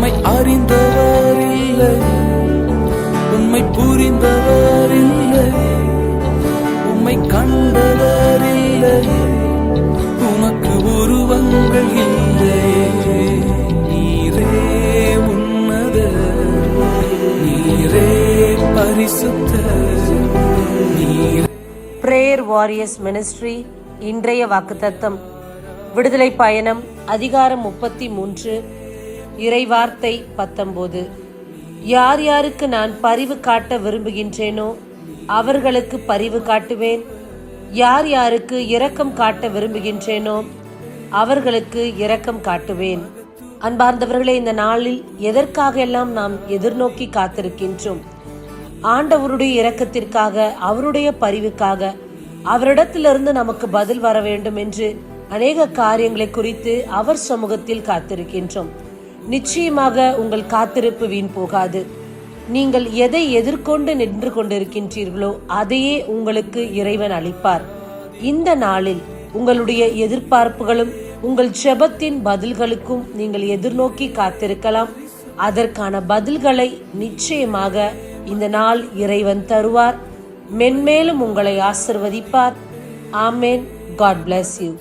உம்மை அறிந்தவர் இல்லை, உம்மை புரிந்தவர் இல்லை, உம்மை கண்டவர் இல்லை, உமக்கு உருவங்கள் இல்லை. நீரே உன்னதர், நீரே பரிசுத்தர், நீரே. பிரேயர் வாரியர்ஸ் மினிஸ்ட்ரி இன்றைய வாக்குத்தத்தம். விடுதலை பயணம் அதிகாரம் 33 இறைவார்த்தை 19. யார் யாருக்கு நான் பரிவு காட்ட விரும்புகின்றேனோ அவர்களுக்கு பரிவு காட்டுவேன், யார் யாருக்கு இரக்கம் காட்ட விரும்புகின்றேனோ அவர்களுக்கு இரக்கம் காட்டுவேன். அன்பார்ந்தவர்களே, இந்த நாளில் எதற்காக எல்லாம் நாம் எதிர்நோக்கி காத்திருக்கின்றோம்? ஆண்டவருடைய இரக்கத்திற்காக, அவருடைய பரிவுக்காக, அவரிடத்திலிருந்து நமக்கு பதில் வர வேண்டும் என்று அநேக காரியங்களை குறித்து அவர் சமூகத்தில் காத்திருக்கின்றோம். நிச்சயமாக உங்கள் காத்திருப்பு வீண் போகாது. நீங்கள் எதை எதிர்கொண்டு நின்று கொண்டிருக்கின்றீர்களோ அதையே உங்களுக்கு இறைவன் அளிப்பார். இந்த நாளில் உங்களுடைய எதிர்பார்ப்புகளும் உங்கள் ஜெபத்தின் பதில்களுக்கும் நீங்கள் எதிர்நோக்கி காத்திருக்கலாம். அதற்கான பதில்களை நிச்சயமாக இந்த நாள் இறைவன் தருவார். மென்மேலும் உங்களை ஆசிர்வதிப்பார். ஆமேன். God bless you.